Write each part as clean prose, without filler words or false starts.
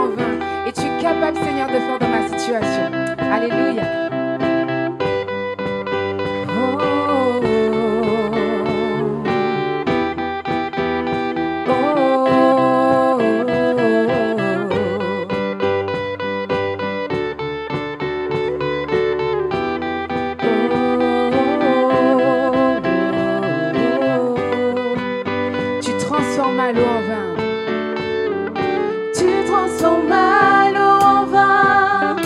en vin. Et tu es capable, Seigneur, de faire dans ma situation. Alléluia. Tu transformes l'eau en vin. Tu transformes l'eau en vin.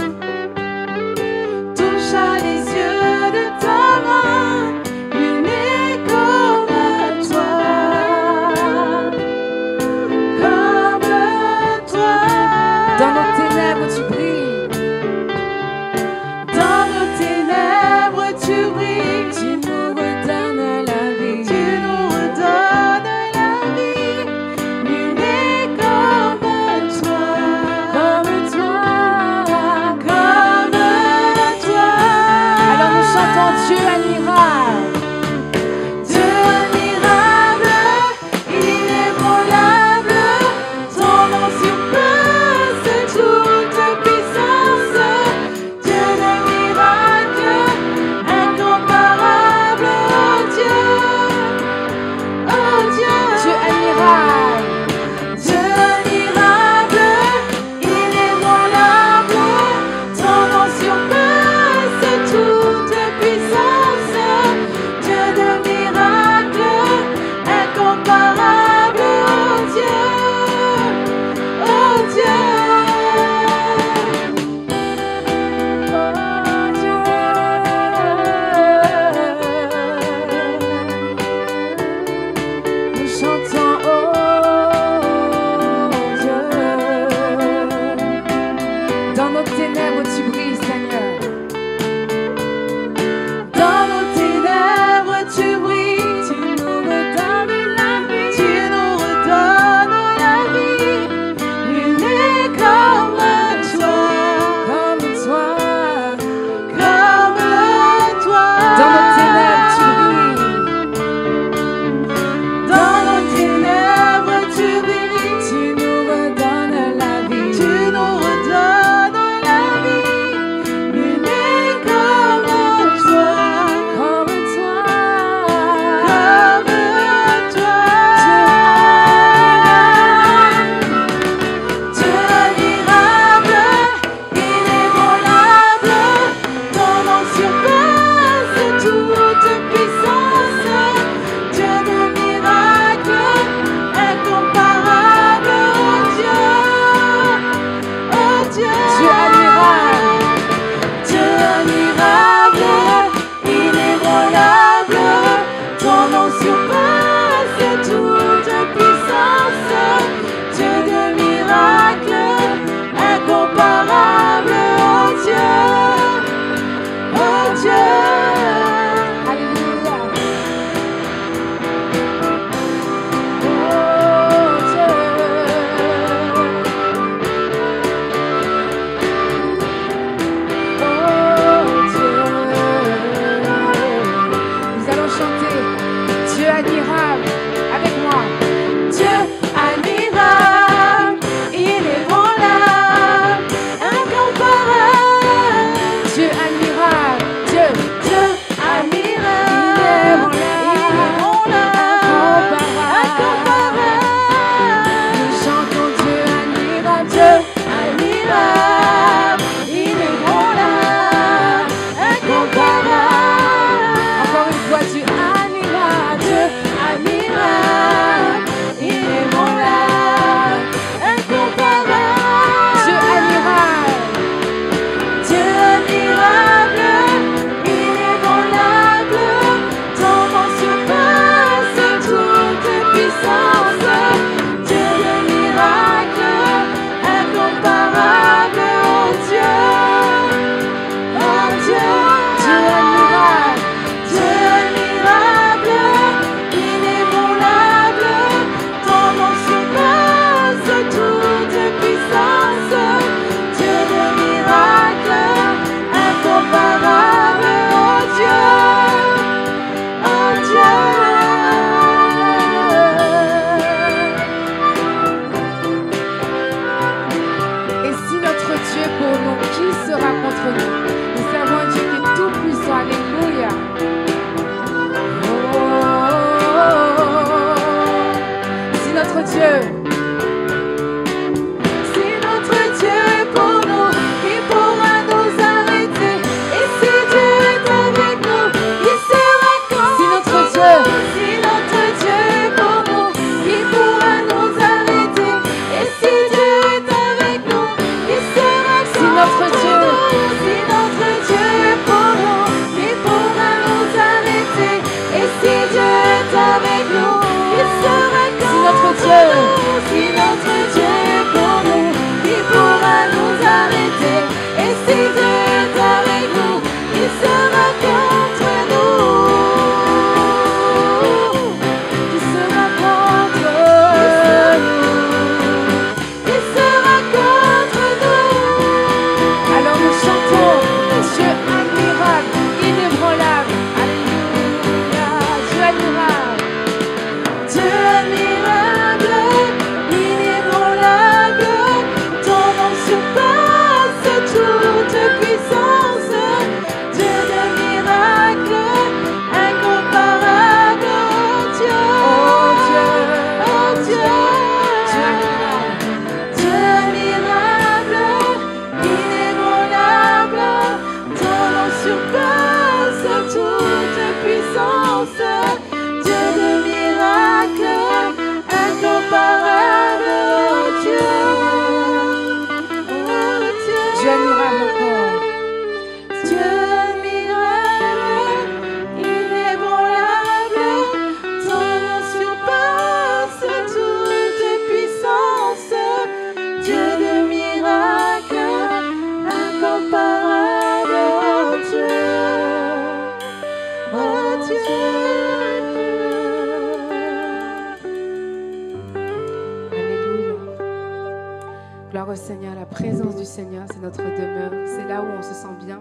Gloire au Seigneur, la présence du Seigneur, c'est notre demeure, c'est là où on se sent bien.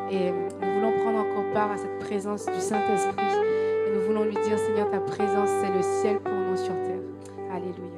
Et nous voulons prendre encore part à cette présence du Saint-Esprit. Et nous voulons lui dire, Seigneur, ta présence, c'est le ciel pour nous sur terre. Alléluia.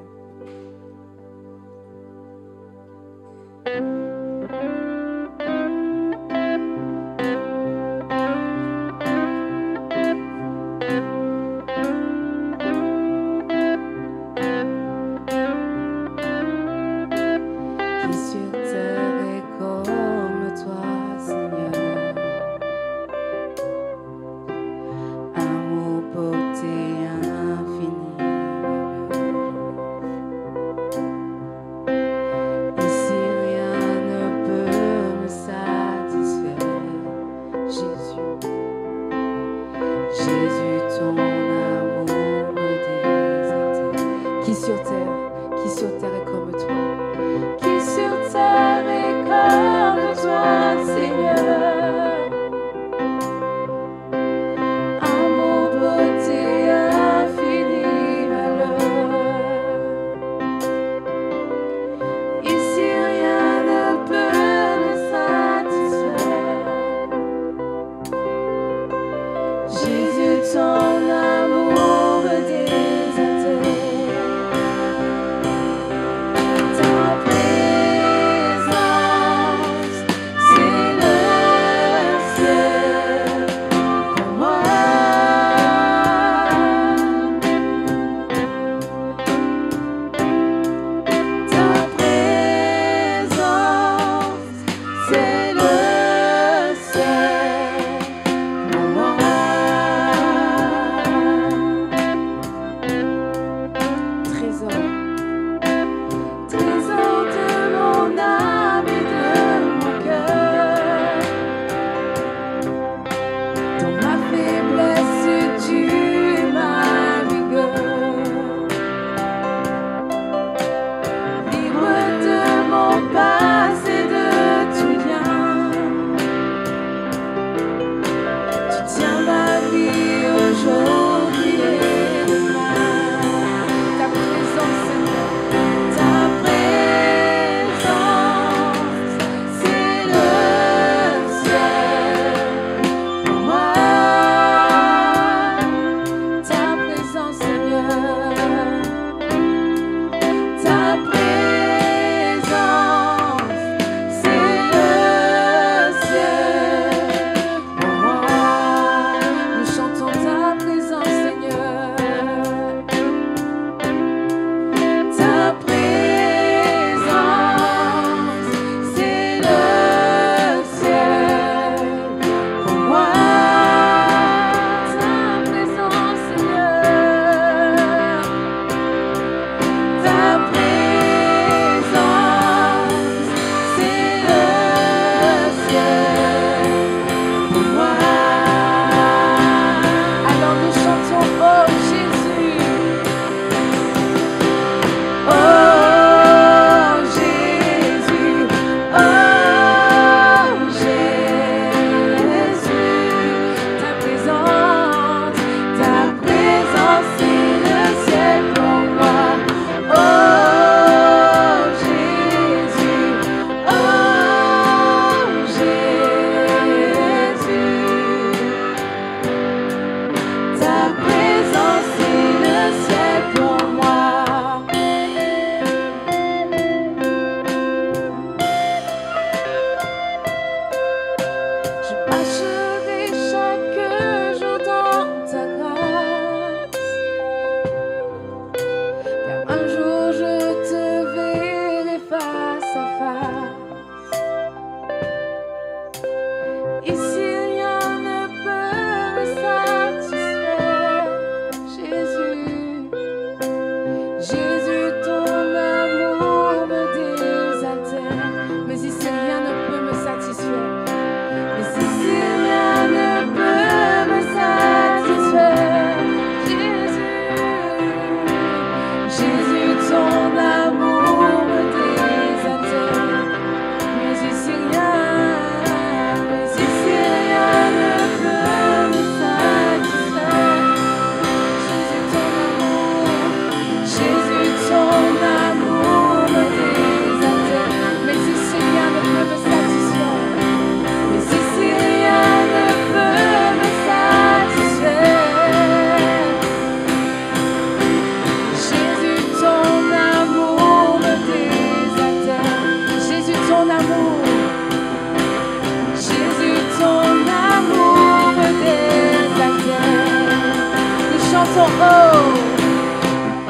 son oh.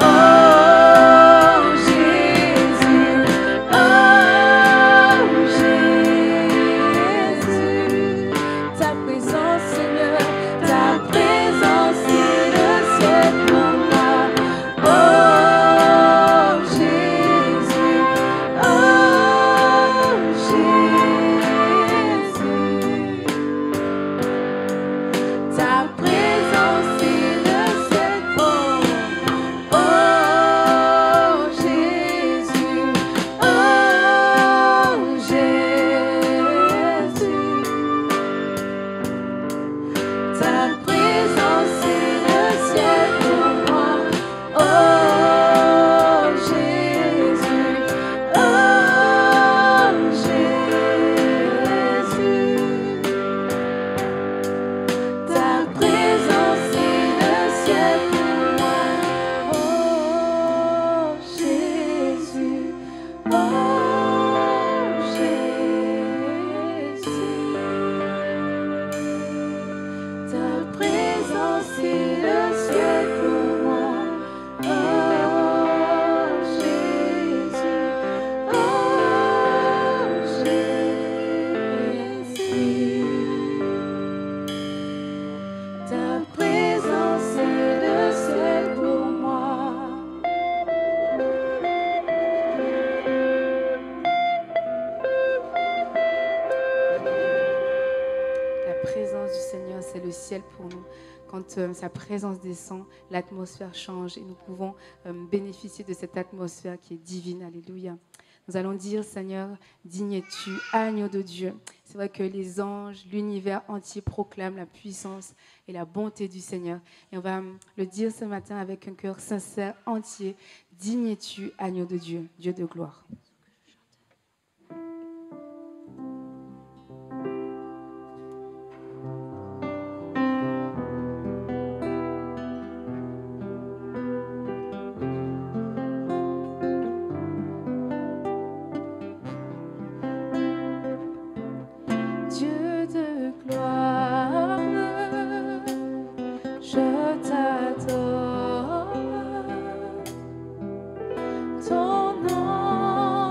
Oh Jésus, ta présence Seigneur, ta présence est le ciel pour moi. Oh Jésus, ta présence est le ciel pour moi. Oh Jésus, ta présence est le ciel pour moi. Oh Jésus, ta présence est le ciel pour moi. Oh Jésus, ta présence est le ciel pour moi. Oh Jésus, ta présence est le ciel pour moi. La présence du Seigneur, c'est le ciel pour nous. Quand sa présence descend, l'atmosphère change et nous pouvons bénéficier de cette atmosphère qui est divine. Alléluia. Nous allons dire, Seigneur, digne es-tu, agneau de Dieu. C'est vrai que les anges, l'univers entier proclament la puissance et la bonté du Seigneur. Et on va le dire ce matin avec un cœur sincère, entier. Digne es-tu, agneau de Dieu, Dieu de gloire. Dieu de gloire, je t'adore. Ton nom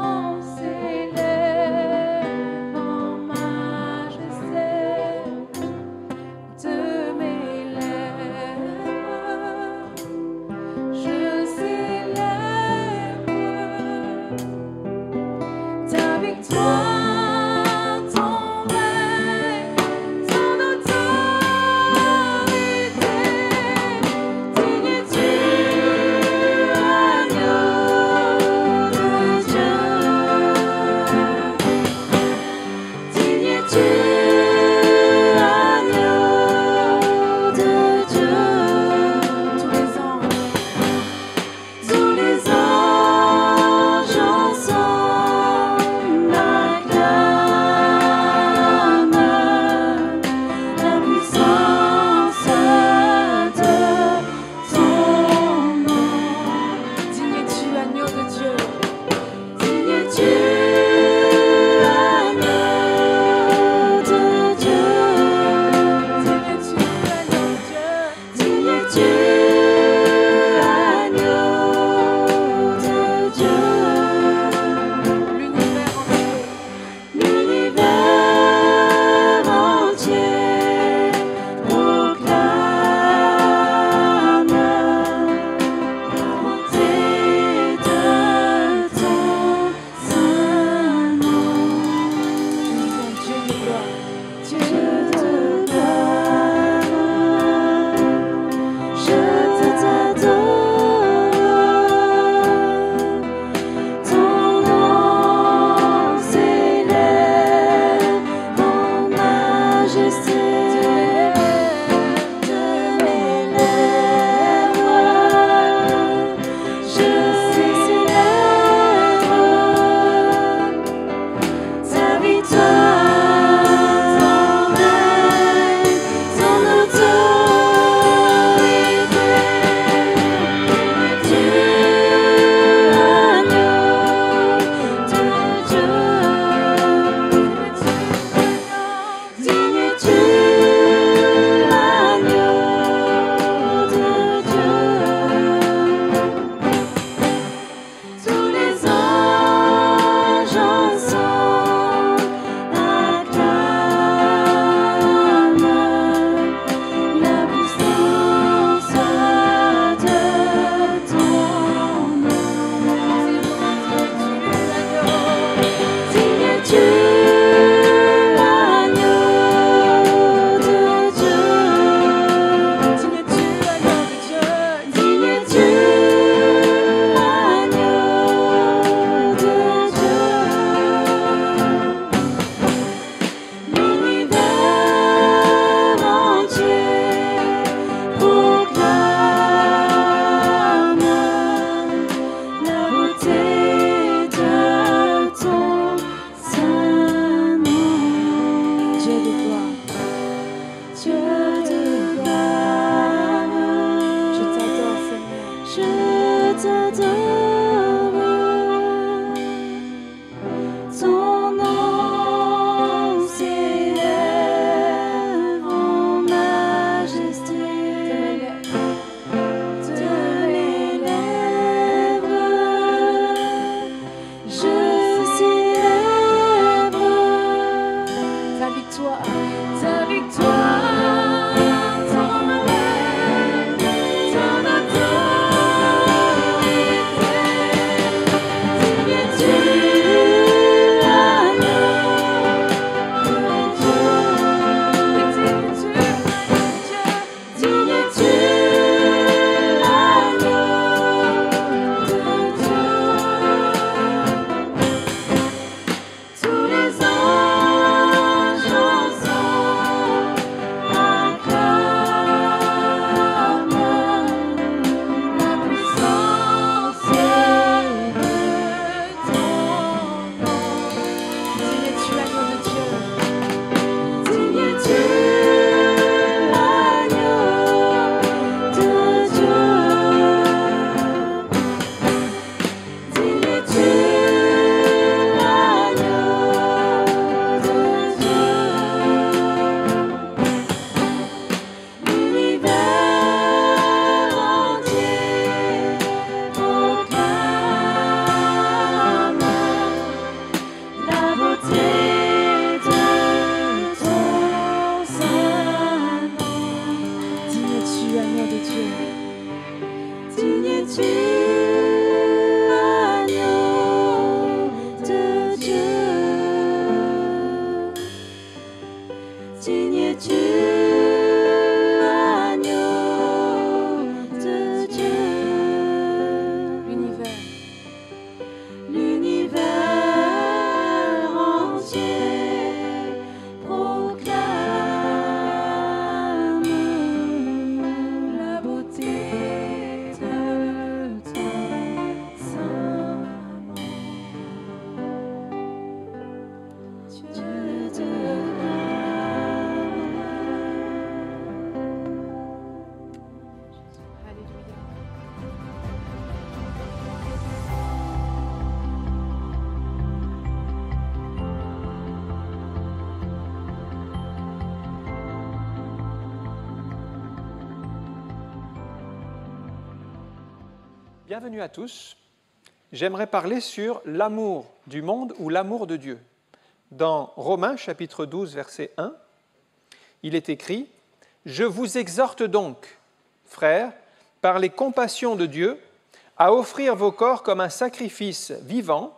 d'amour de Dieu. Digne es-tu, agneau de Dieu. Digne es-tu, agneau de Dieu. L'univers entier proclame la beauté de ton saint nom. Dieu de Alléluia. Bienvenue à tous. J'aimerais parler sur l'amour du monde ou l'amour de Dieu. Dans Romains chapitre 12, verset 1, il est écrit « Je vous exhorte donc, frères, par les compassions de Dieu, à offrir vos corps comme un sacrifice vivant,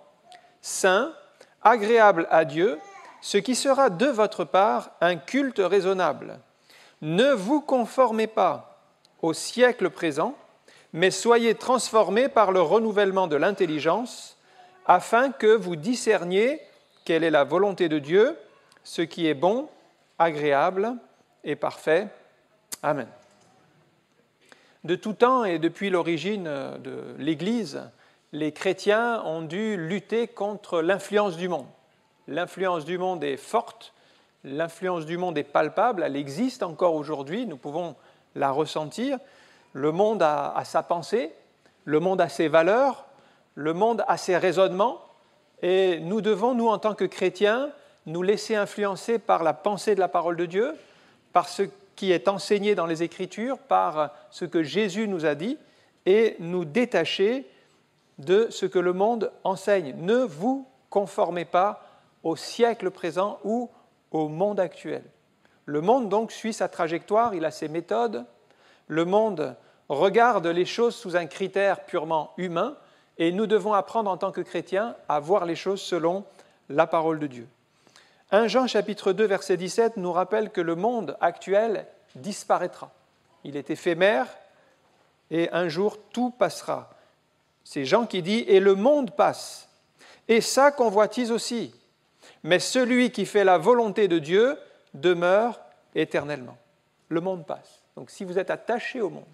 saint, agréable à Dieu, ce qui sera de votre part un culte raisonnable. Ne vous conformez pas au siècle présent, mais soyez transformés par le renouvellement de l'intelligence, afin que vous discerniez quelle est la volonté de Dieu, ce qui est bon, agréable et parfait. Amen. De tout temps et depuis l'origine de l'Église, les chrétiens ont dû lutter contre l'influence du monde. L'influence du monde est forte, l'influence du monde est palpable, elle existe encore aujourd'hui, nous pouvons la ressentir. Le monde a sa pensée, le monde a ses valeurs, le monde a ses raisonnements, et nous devons, nous, en tant que chrétiens, nous laisser influencer par la pensée de la parole de Dieu, par ce qui est enseigné dans les Écritures, par ce que Jésus nous a dit, et nous détacher de ce que le monde enseigne. Ne vous conformez pas au siècle présent ou au monde actuel. Le monde, donc, suit sa trajectoire, il a ses méthodes. Le monde regarde les choses sous un critère purement humain et nous devons apprendre en tant que chrétiens à voir les choses selon la parole de Dieu. 1 Jean chapitre 2 verset 17 nous rappelle que le monde actuel disparaîtra. Il est éphémère et un jour tout passera. C'est Jean qui dit « Et le monde passe, et sa convoitise aussi, mais celui qui fait la volonté de Dieu demeure éternellement. » Le monde passe. Donc si vous êtes attaché au monde,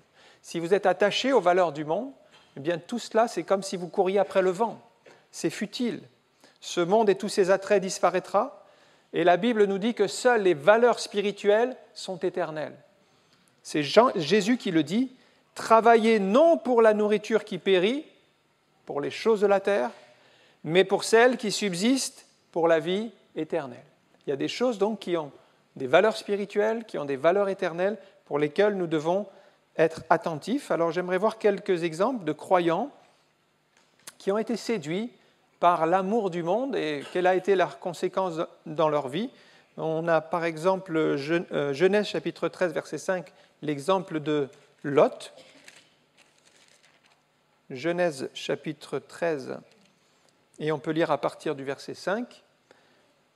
si vous êtes attaché aux valeurs du monde, eh bien tout cela, c'est comme si vous couriez après le vent. C'est futile. Ce monde et tous ses attraits disparaîtra. Et la Bible nous dit que seules les valeurs spirituelles sont éternelles. C'est Jésus qui le dit. « Travaillez non pour la nourriture qui périt, pour les choses de la terre, mais pour celles qui subsistent pour la vie éternelle. » Il y a des choses donc qui ont des valeurs spirituelles, qui ont des valeurs éternelles, pour lesquels nous devons être attentifs. Alors j'aimerais voir quelques exemples de croyants qui ont été séduits par l'amour du monde et quelle a été leur conséquence dans leur vie. On a par exemple Genèse chapitre 13 verset 5, l'exemple de Lot. Genèse chapitre 13 et on peut lire à partir du verset 5.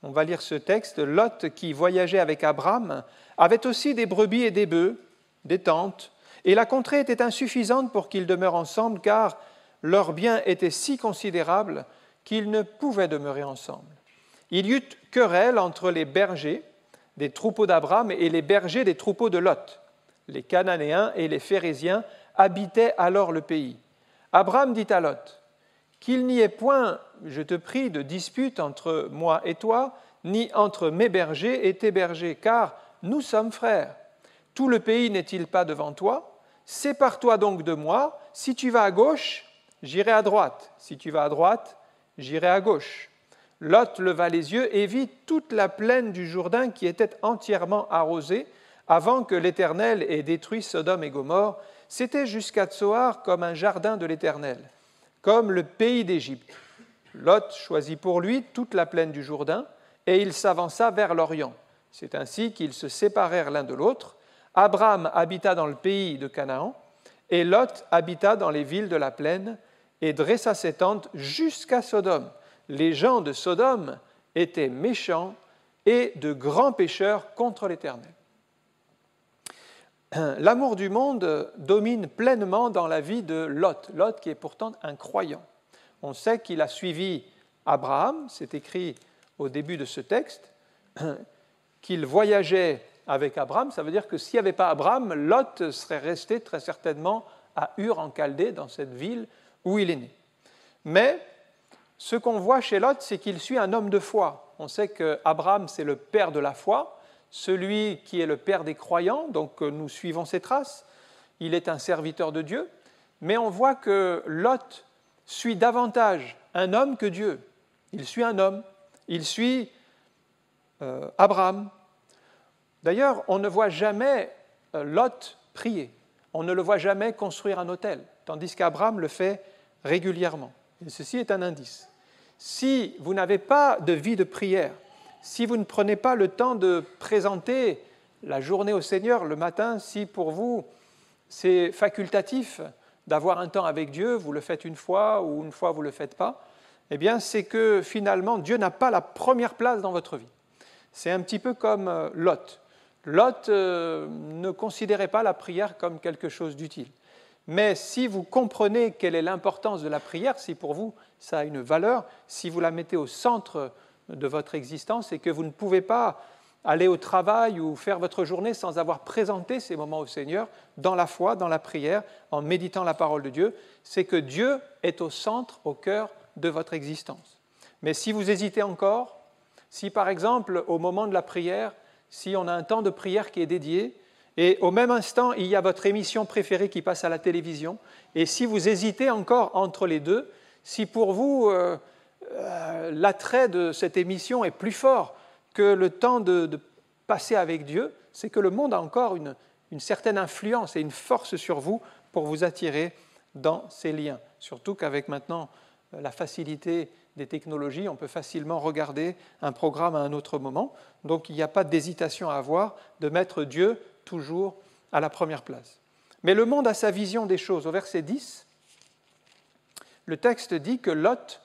On va lire ce texte. Lot, qui voyageait avec Abraham, avait aussi des brebis et des bœufs, des tentes, et la contrée était insuffisante pour qu'ils demeurent ensemble, car leurs biens étaient si considérables qu'ils ne pouvaient demeurer ensemble. Il y eut querelle entre les bergers des troupeaux d'Abraham et les bergers des troupeaux de Lot. Les Cananéens et les Phéréziens habitaient alors le pays. Abraham dit à Lot, « Qu'il n'y ait point, je te prie, de dispute entre moi et toi, ni entre mes bergers et tes bergers, car nous sommes frères. Tout le pays n'est-il pas devant toi? Sépare-toi donc de moi. Si tu vas à gauche, j'irai à droite. Si tu vas à droite, j'irai à gauche. » Lot leva les yeux et vit toute la plaine du Jourdain qui était entièrement arrosée avant que l'Éternel ait détruit Sodome et Gomorrhe. C'était jusqu'à Tsoar comme un jardin de l'Éternel, comme le pays d'Égypte. Lot choisit pour lui toute la plaine du Jourdain et il s'avança vers l'Orient. C'est ainsi qu'ils se séparèrent l'un de l'autre. Abraham habita dans le pays de Canaan, et Lot habita dans les villes de la plaine, et dressa ses tentes jusqu'à Sodome. Les gens de Sodome étaient méchants et de grands pécheurs contre l'Éternel. L'amour du monde domine pleinement dans la vie de Lot. Lot qui est pourtant un croyant. On sait qu'il a suivi Abraham, c'est écrit au début de ce texte, qu'il voyageait avec Abraham. Ça veut dire que s'il n'y avait pas Abraham, Lot serait resté très certainement à Ur en Chaldée, dans cette ville où il est né. Mais ce qu'on voit chez Lot, c'est qu'il suit un homme de foi. On sait qu'Abraham, c'est le père de la foi, celui qui est le père des croyants, donc nous suivons ses traces. Il est un serviteur de Dieu, mais on voit que Lot suit davantage un homme que Dieu. Il suit un homme, il suit Abraham. D'ailleurs, on ne voit jamais Lot prier, on ne le voit jamais construire un autel, tandis qu'Abraham le fait régulièrement. Et ceci est un indice. Si vous n'avez pas de vie de prière, si vous ne prenez pas le temps de présenter la journée au Seigneur le matin, si pour vous c'est facultatif d'avoir un temps avec Dieu, vous le faites une fois ou une fois vous ne le faites pas, eh bien c'est que finalement Dieu n'a pas la première place dans votre vie. C'est un petit peu comme Lot. Lot ne considérait pas la prière comme quelque chose d'utile. Mais si vous comprenez quelle est l'importance de la prière, si pour vous ça a une valeur, si vous la mettez au centre de votre existence et que vous ne pouvez pas aller au travail ou faire votre journée sans avoir présenté ces moments au Seigneur, dans la foi, dans la prière, en méditant la parole de Dieu, c'est que Dieu est au centre, au cœur de votre existence. Mais si vous hésitez encore, si par exemple au moment de la prière, si on a un temps de prière qui est dédié, et au même instant, il y a votre émission préférée qui passe à la télévision, et si vous hésitez encore entre les deux, si pour vous l'attrait de cette émission est plus fort que le temps de passer avec Dieu, c'est que le monde a encore une certaine influence et une force sur vous pour vous attirer dans ces liens. Surtout qu'avec maintenant la facilité des technologies, on peut facilement regarder un programme à un autre moment. Donc il n'y a pas d'hésitation à avoir de mettre Dieu toujours à la première place. Mais le monde a sa vision des choses. Au verset 10, le texte dit que Lot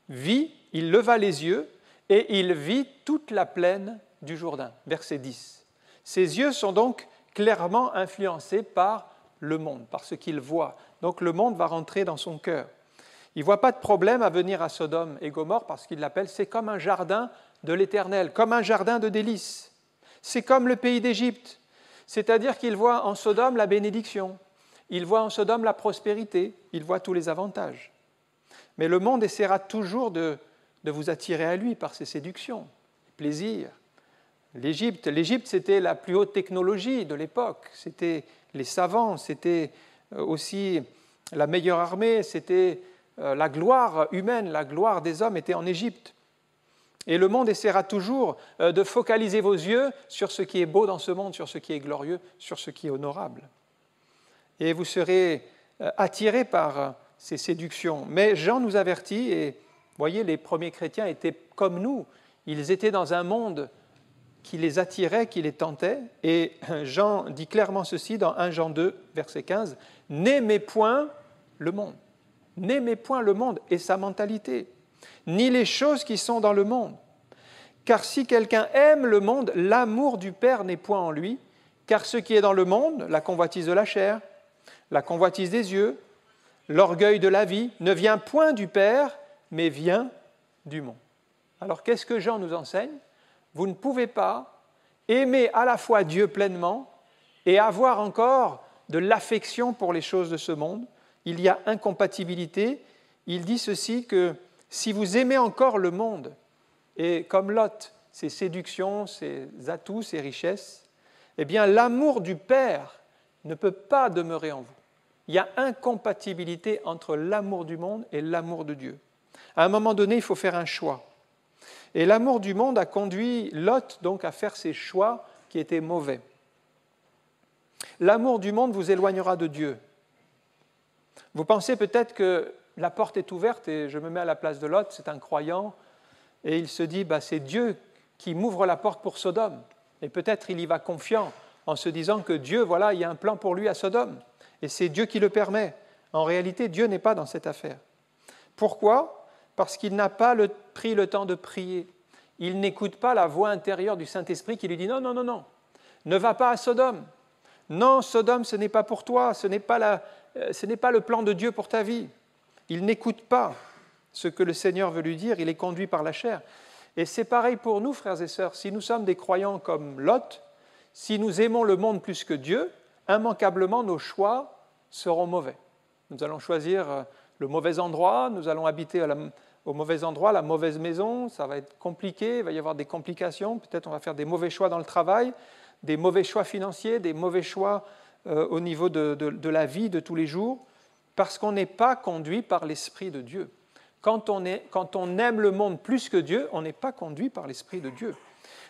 vit, il leva les yeux et il vit toute la plaine du Jourdain. Verset 10. Ses yeux sont donc clairement influencés par le monde, par ce qu'il voit. Donc le monde va rentrer dans son cœur. Il ne voit pas de problème à venir à Sodome et Gomorrhe parce qu'il l'appelle, c'est comme un jardin de l'Éternel, comme un jardin de délices. C'est comme le pays d'Égypte. C'est-à-dire qu'il voit en Sodome la bénédiction, il voit en Sodome la prospérité, il voit tous les avantages. Mais le monde essaiera toujours de vous attirer à lui par ses séductions, plaisirs. L'Égypte, c'était la plus haute technologie de l'époque, c'était les savants, c'était aussi la meilleure armée, c'était la gloire humaine, la gloire des hommes était en Égypte. Et le monde essaiera toujours de focaliser vos yeux sur ce qui est beau dans ce monde, sur ce qui est glorieux, sur ce qui est honorable. Et vous serez attirés par ces séductions. Mais Jean nous avertit, et vous voyez, les premiers chrétiens étaient comme nous, ils étaient dans un monde qui les attirait, qui les tentait, et Jean dit clairement ceci dans 1 Jean 2, verset 15, « N'aimez point le monde, n'aimez point le monde et sa mentalité, ni les choses qui sont dans le monde. Car si quelqu'un aime le monde, l'amour du Père n'est point en lui, car ce qui est dans le monde, la convoitise de la chair, la convoitise des yeux, l'orgueil de la vie, ne vient point du Père, mais vient du monde. » Alors qu'est-ce que Jean nous enseigne ? Vous ne pouvez pas aimer à la fois Dieu pleinement et avoir encore de l'affection pour les choses de ce monde. Il y a incompatibilité. Il dit ceci que si vous aimez encore le monde, et comme Lot, ses séductions, ses atouts, ses richesses, eh bien l'amour du Père ne peut pas demeurer en vous. Il y a incompatibilité entre l'amour du monde et l'amour de Dieu. À un moment donné, il faut faire un choix. Et l'amour du monde a conduit Lot donc à faire ces choix qui étaient mauvais. L'amour du monde vous éloignera de Dieu. Vous pensez peut-être que la porte est ouverte, et je me mets à la place de Lot, c'est un croyant, et il se dit, c'est Dieu qui m'ouvre la porte pour Sodome. Et peut-être il y va confiant en se disant que Dieu, voilà, il y a un plan pour lui à Sodome, et c'est Dieu qui le permet. En réalité, Dieu n'est pas dans cette affaire. Pourquoi ? Parce qu'il n'a pas pris le temps de prier. Il n'écoute pas la voix intérieure du Saint-Esprit qui lui dit « Non, non, non, non, ne va pas à Sodome. Non, Sodome, ce n'est pas pour toi, ce n'est pas le plan de Dieu pour ta vie. » Il n'écoute pas ce que le Seigneur veut lui dire, il est conduit par la chair. Et c'est pareil pour nous, frères et sœurs. Si nous sommes des croyants comme Lot, si nous aimons le monde plus que Dieu, immanquablement nos choix seront mauvais. Nous allons choisir le mauvais endroit, nous allons habiter au mauvais endroit, la mauvaise maison, ça va être compliqué, il va y avoir des complications, peut-être on va faire des mauvais choix dans le travail, des mauvais choix financiers, des mauvais choix au niveau de la vie de tous les jours, parce qu'on n'est pas conduit par l'Esprit de Dieu. Quand on aime le monde plus que Dieu, on n'est pas conduit par l'Esprit de Dieu.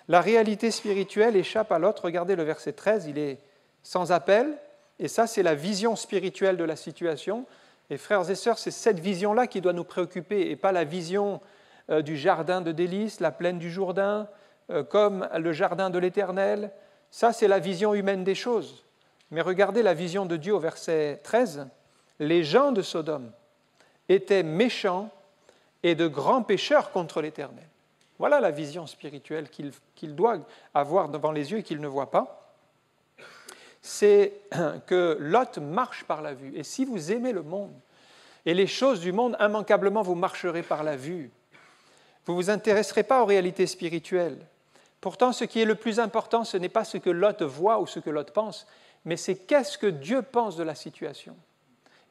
La réalité spirituelle échappe à l'autre. Regardez le verset 13, il est sans appel, et ça c'est la vision spirituelle de la situation. Et frères et sœurs, c'est cette vision-là qui doit nous préoccuper, et pas la vision du jardin de délices, la plaine du Jourdain, comme le jardin de l'Éternel. Ça c'est la vision humaine des choses. Mais regardez la vision de Dieu au verset 13. Les gens de Sodome étaient méchants et de grands pécheurs contre l'Éternel. Voilà la vision spirituelle qu'il doit avoir devant les yeux et qu'il ne voit pas. C'est que Lot marche par la vue. Et si vous aimez le monde et les choses du monde, immanquablement vous marcherez par la vue. Vous ne vous intéresserez pas aux réalités spirituelles. Pourtant, ce qui est le plus important, ce n'est pas ce que Lot voit ou ce que Lot pense, mais c'est qu'est-ce que Dieu pense de la situation.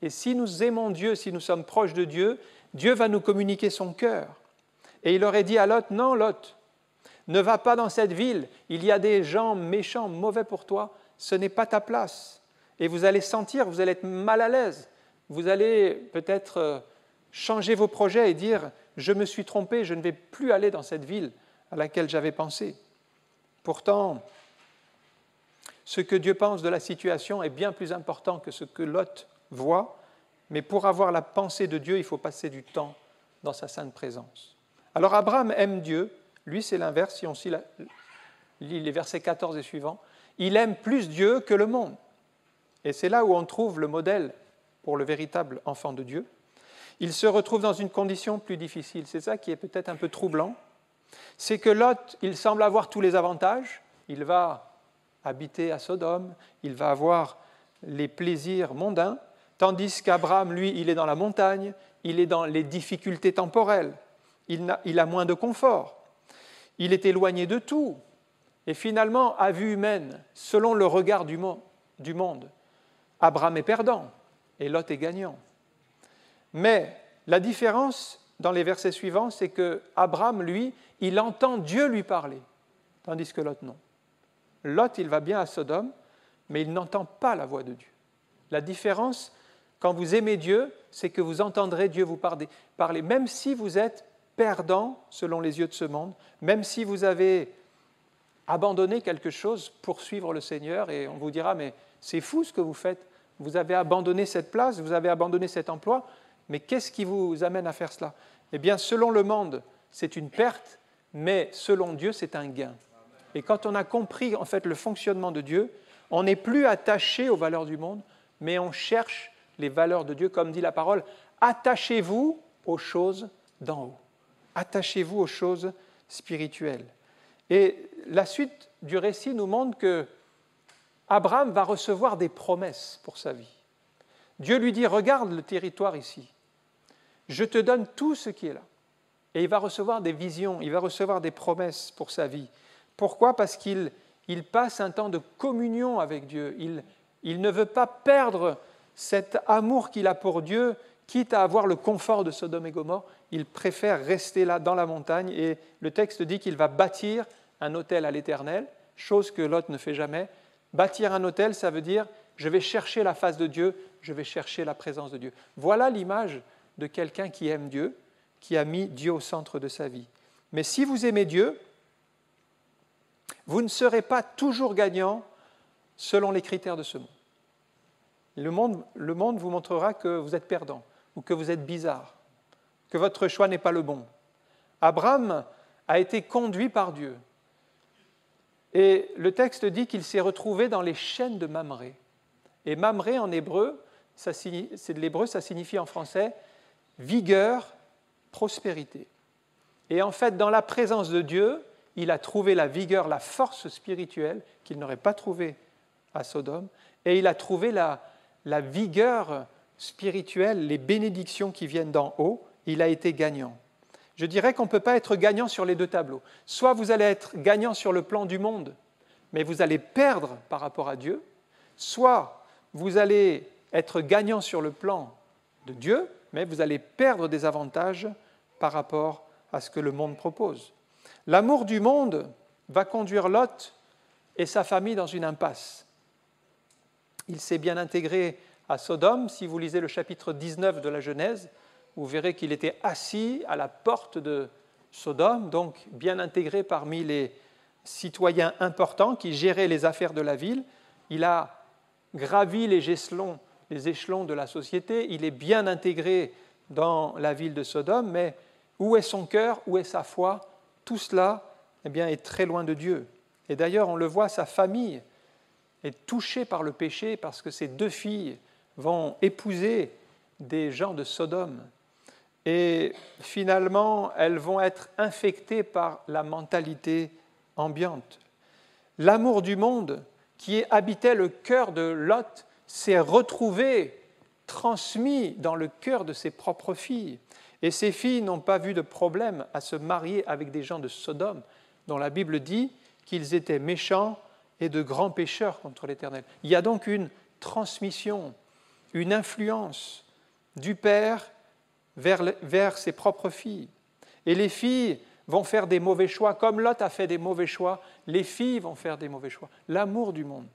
Et si nous aimons Dieu, si nous sommes proches de Dieu, Dieu va nous communiquer son cœur. Et il aurait dit à Lot, non Lot, ne va pas dans cette ville, il y a des gens méchants, mauvais pour toi, ce n'est pas ta place. Et vous allez sentir, vous allez être mal à l'aise, vous allez peut-être changer vos projets et dire, je me suis trompé, je ne vais plus aller dans cette ville à laquelle j'avais pensé. Pourtant, ce que Dieu pense de la situation est bien plus important que ce que Lot voit, mais pour avoir la pensée de Dieu, il faut passer du temps dans sa sainte présence. Alors Abraham aime Dieu, lui c'est l'inverse, si on lit les versets 14 et suivants, il aime plus Dieu que le monde. Et c'est là où on trouve le modèle pour le véritable enfant de Dieu. Il se retrouve dans une condition plus difficile, c'est ça qui est peut-être un peu troublant, c'est que Lot, il semble avoir tous les avantages, il va habiter à Sodome, il va avoir les plaisirs mondains, tandis qu'Abraham, lui, il est dans la montagne, il est dans les difficultés temporelles, il a moins de confort, il est éloigné de tout. Et finalement, à vue humaine, selon le regard du monde, Abraham est perdant et Lot est gagnant. Mais la différence dans les versets suivants, c'est que Abraham, lui, il entend Dieu lui parler, tandis que Lot, non. Lot, il va bien à Sodome, mais il n'entend pas la voix de Dieu. La différence, quand vous aimez Dieu, c'est que vous entendrez Dieu vous parler, même si vous êtes perdant selon les yeux de ce monde, même si vous avez abandonné quelque chose pour suivre le Seigneur, et on vous dira, mais c'est fou ce que vous faites, vous avez abandonné cette place, vous avez abandonné cet emploi, mais qu'est-ce qui vous amène à faire cela ? Eh bien, selon le monde, c'est une perte, mais selon Dieu, c'est un gain. Et quand on a compris en fait le fonctionnement de Dieu, on n'est plus attaché aux valeurs du monde, mais on cherche les valeurs de Dieu, comme dit la parole, attachez-vous aux choses d'en haut. Attachez-vous aux choses spirituelles. Et la suite du récit nous montre que Abraham va recevoir des promesses pour sa vie. Dieu lui dit, regarde le territoire ici, je te donne tout ce qui est là. Et il va recevoir des visions, il va recevoir des promesses pour sa vie. Pourquoi ? Parce qu'il passe un temps de communion avec Dieu. Il ne veut pas perdre cet amour qu'il a pour Dieu, quitte à avoir le confort de Sodome et Gomorrhe. Il préfère rester là dans la montagne. Et le texte dit qu'il va bâtir un autel à l'Éternel, chose que Lot ne fait jamais. Bâtir un autel, ça veut dire je vais chercher la face de Dieu, je vais chercher la présence de Dieu. Voilà l'image de quelqu'un qui aime Dieu, qui a mis Dieu au centre de sa vie. Mais si vous aimez Dieu, vous ne serez pas toujours gagnant selon les critères de ce monde. Le monde vous montrera que vous êtes perdant ou que vous êtes bizarre, que votre choix n'est pas le bon. Abraham a été conduit par Dieu. Et le texte dit qu'il s'est retrouvé dans les chaînes de Mamré. Et Mamré, en hébreu, c'est de l'hébreu, ça signifie en français vigueur, prospérité. Et en fait, dans la présence de Dieu, il a trouvé la vigueur, la force spirituelle qu'il n'aurait pas trouvée à Sodome, et il a trouvé la vigueur spirituelle, les bénédictions qui viennent d'en haut. Il a été gagnant. Je dirais qu'on ne peut pas être gagnant sur les deux tableaux. Soit vous allez être gagnant sur le plan du monde, mais vous allez perdre par rapport à Dieu, soit vous allez être gagnant sur le plan de Dieu, mais vous allez perdre des avantages par rapport à ce que le monde propose. L'amour du monde va conduire Lot et sa famille dans une impasse. Il s'est bien intégré à Sodome. Si vous lisez le chapitre 19 de la Genèse, vous verrez qu'il était assis à la porte de Sodome, donc bien intégré parmi les citoyens importants qui géraient les affaires de la ville. Il a gravi les échelons de la société, il est bien intégré dans la ville de Sodome, mais où est son cœur, où est sa foi? Tout cela est très loin de Dieu. Et d'ailleurs, on le voit, sa famille est touchée par le péché parce que ses 2 filles vont épouser des gens de Sodome. Et finalement, elles vont être infectées par la mentalité ambiante. L'amour du monde qui habitait le cœur de Lot s'est retrouvé, transmis dans le cœur de ses propres filles. Et ces filles n'ont pas vu de problème à se marier avec des gens de Sodome, dont la Bible dit qu'ils étaient méchants et de grands pécheurs contre l'Éternel. Il y a donc une transmission, une influence du père vers ses propres filles. Et les filles vont faire des mauvais choix, comme Lot a fait des mauvais choix, les filles vont faire des mauvais choix. L'amour du monde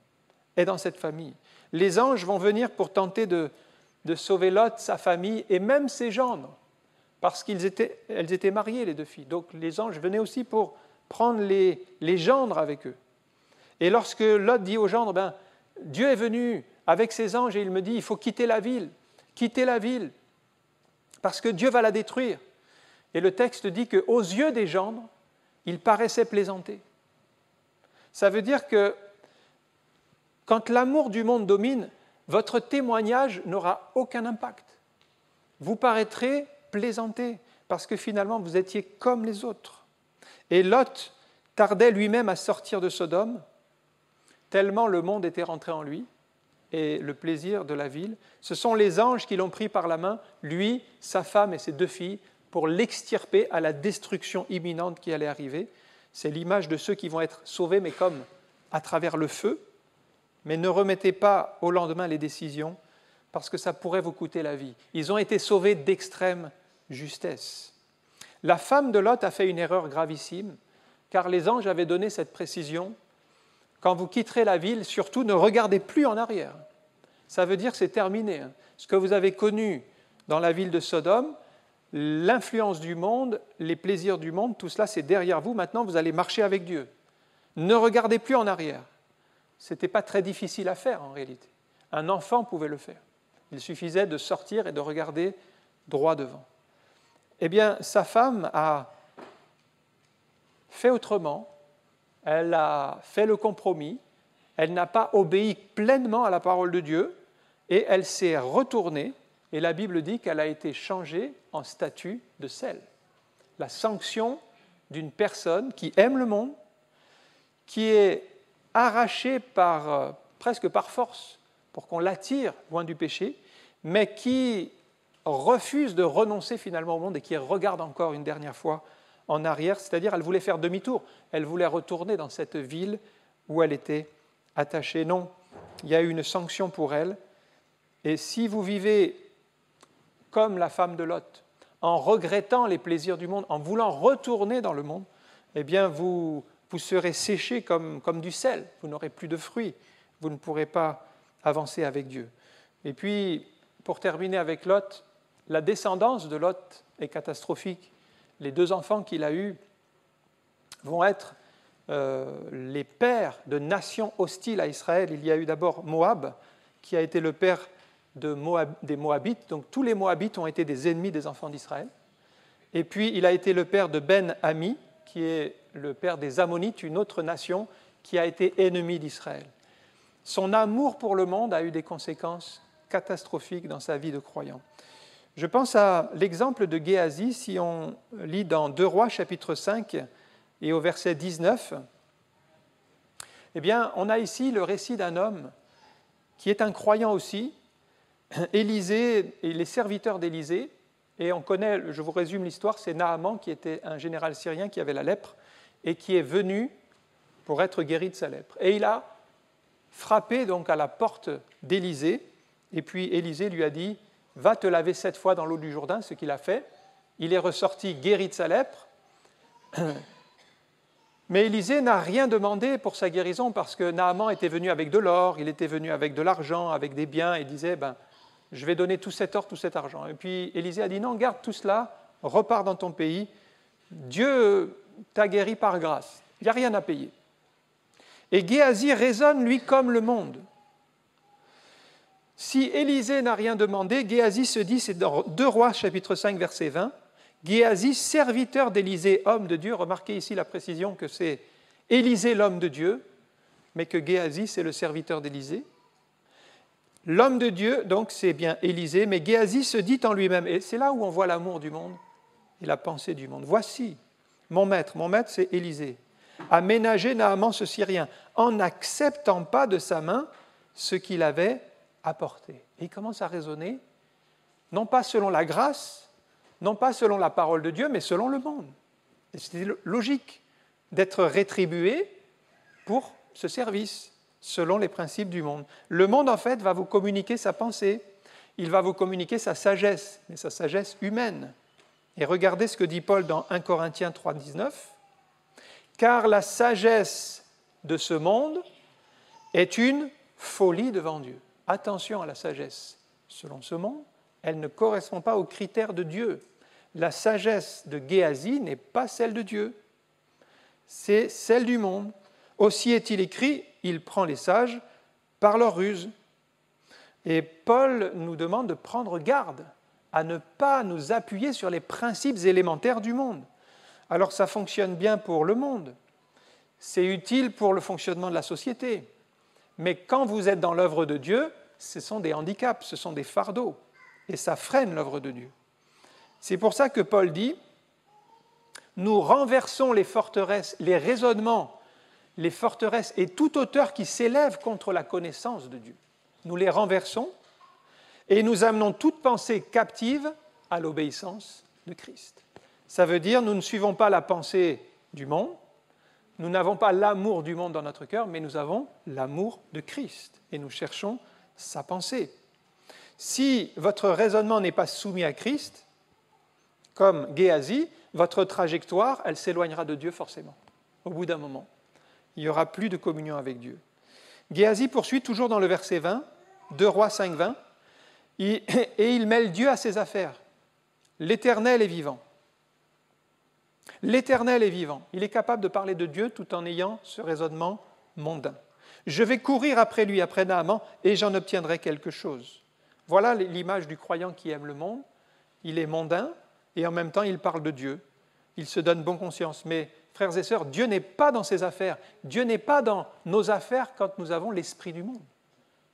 est dans cette famille. Les anges vont venir pour tenter de sauver Lot, sa famille et même ses gendres, parce qu'elles étaient mariées, les 2 filles. Donc les anges venaient aussi pour prendre les gendres avec eux. Et lorsque Lot dit aux gendres, Dieu est venu avec ses anges et il me dit, il faut quitter la ville, parce que Dieu va la détruire. Et le texte dit qu'aux yeux des gendres, il paraissait plaisanter. Ça veut dire que quand l'amour du monde domine, votre témoignage n'aura aucun impact. Vous paraîtrez plaisanter, parce que finalement, vous étiez comme les autres. Et Lot tardait lui-même à sortir de Sodome, tellement le monde était rentré en lui, et le plaisir de la ville. Ce sont les anges qui l'ont pris par la main, lui, sa femme et ses 2 filles, pour l'extirper à la destruction imminente qui allait arriver. C'est l'image de ceux qui vont être sauvés, mais comme à travers le feu. Mais ne remettez pas au lendemain les décisions, parce que ça pourrait vous coûter la vie. Ils ont été sauvés d'extrême justesse. La femme de Lot a fait une erreur gravissime, car les anges avaient donné cette précision. Quand vous quitterez la ville, surtout ne regardez plus en arrière. Ça veut dire que c'est terminé. Ce que vous avez connu dans la ville de Sodome, l'influence du monde, les plaisirs du monde, tout cela c'est derrière vous. Maintenant, vous allez marcher avec Dieu. Ne regardez plus en arrière. Ce n'était pas très difficile à faire en réalité. Un enfant pouvait le faire. Il suffisait de sortir et de regarder droit devant. Eh bien, sa femme a fait autrement. Elle a fait le compromis. Elle n'a pas obéi pleinement à la parole de Dieu et elle s'est retournée. Et la Bible dit qu'elle a été changée en statue de sel. La sanction d'une personne qui aime le monde, qui est arrachée presque par force pour qu'on l'attire loin du péché, mais qui refuse de renoncer finalement au monde et qui regarde encore une dernière fois en arrière, c'est-à-dire elle voulait faire demi-tour, elle voulait retourner dans cette ville où elle était attachée. Non, il y a eu une sanction pour elle. Et si vous vivez comme la femme de Lot, en regrettant les plaisirs du monde, en voulant retourner dans le monde, eh bien vous serez séchés comme du sel, vous n'aurez plus de fruits, vous ne pourrez pas avancer avec Dieu. Et puis, pour terminer avec Lot, la descendance de Lot est catastrophique. Les 2 enfants qu'il a eus vont être les pères de nations hostiles à Israël. Il y a eu d'abord Moab, qui a été le père des Moabites. Donc tous les Moabites ont été des ennemis des enfants d'Israël. Et puis il a été le père de Ben-Ami, qui est le père des Ammonites, une autre nation qui a été ennemi d'Israël. Son amour pour le monde a eu des conséquences catastrophiques dans sa vie de croyant. Je pense à l'exemple de Géasi, si on lit dans 2 Rois, chapitre 5, et au verset 19, eh bien, on a ici le récit d'un homme qui est un croyant aussi, Élisée et les serviteurs d'Élisée, et on connaît, je vous résume l'histoire, c'est Naaman qui était un général syrien qui avait la lèpre et qui est venu pour être guéri de sa lèpre. Et il a frappé donc à la porte d'Élisée, et puis Élisée lui a dit « Va te laver 7 fois dans l'eau du Jourdain », ce qu'il a fait. Il est ressorti guéri de sa lèpre. Mais Élisée n'a rien demandé pour sa guérison parce que Naaman était venu avec de l'or, il était venu avec de l'argent, avec des biens, et disait « Je vais donner tout cet or, tout cet argent ». Et puis Élisée a dit « Non, garde tout cela, repars dans ton pays, Dieu t'a guéri par grâce, il n'y a rien à payer ». Et Géasi raisonne, lui, comme le monde. Si Élisée n'a rien demandé, Géasi se dit, c'est dans 2 Rois, chapitre 5, verset 20, Géasi, serviteur d'Élisée, homme de Dieu, remarquez ici la précision que c'est Élisée l'homme de Dieu, mais que Géasi c'est le serviteur d'Élisée. L'homme de Dieu, donc c'est bien Élisée, mais Géasi se dit en lui-même, et c'est là où on voit l'amour du monde et la pensée du monde. Voici mon maître c'est Élisée, a ménagé Naaman ce Syrien, en n'acceptant pas de sa main ce qu'il avait apporté. Et il commence à raisonner, non pas selon la grâce, non pas selon la parole de Dieu, mais selon le monde. Et c'était logique d'être rétribué pour ce service, selon les principes du monde. Le monde, en fait, va vous communiquer sa pensée, il va vous communiquer sa sagesse, mais sa sagesse humaine. Et regardez ce que dit Paul dans 1 Corinthiens 3, 19. « Car la sagesse de ce monde est une folie devant Dieu. » Attention à la sagesse. Selon ce monde, elle ne correspond pas aux critères de Dieu. La sagesse de Géasi n'est pas celle de Dieu, c'est celle du monde. Aussi est-il écrit, il prend les sages par leur ruse. Et Paul nous demande de prendre garde à ne pas nous appuyer sur les principes élémentaires du monde. Alors ça fonctionne bien pour le monde, c'est utile pour le fonctionnement de la société, mais quand vous êtes dans l'œuvre de Dieu, ce sont des handicaps, ce sont des fardeaux, et ça freine l'œuvre de Dieu. C'est pour ça que Paul dit, nous renversons les forteresses, les raisonnements, les forteresses et toute hauteur qui s'élève contre la connaissance de Dieu. Nous les renversons et nous amenons toute pensée captive à l'obéissance de Christ. Ça veut dire, nous ne suivons pas la pensée du monde, nous n'avons pas l'amour du monde dans notre cœur, mais nous avons l'amour de Christ et nous cherchons sa pensée. Si votre raisonnement n'est pas soumis à Christ, comme Géasi, votre trajectoire, elle s'éloignera de Dieu forcément. Au bout d'un moment, il n'y aura plus de communion avec Dieu. Géasi poursuit toujours dans le verset 20, 2 Rois 5, 20, et il mêle Dieu à ses affaires. L'Éternel est vivant. L'Éternel est vivant. Il est capable de parler de Dieu tout en ayant ce raisonnement mondain. Je vais courir après lui, après Naaman, et j'en obtiendrai quelque chose. Voilà l'image du croyant qui aime le monde. Il est mondain, et en même temps, il parle de Dieu. Il se donne bonne conscience. Mais, frères et sœurs, Dieu n'est pas dans ses affaires. Dieu n'est pas dans nos affaires quand nous avons l'esprit du monde.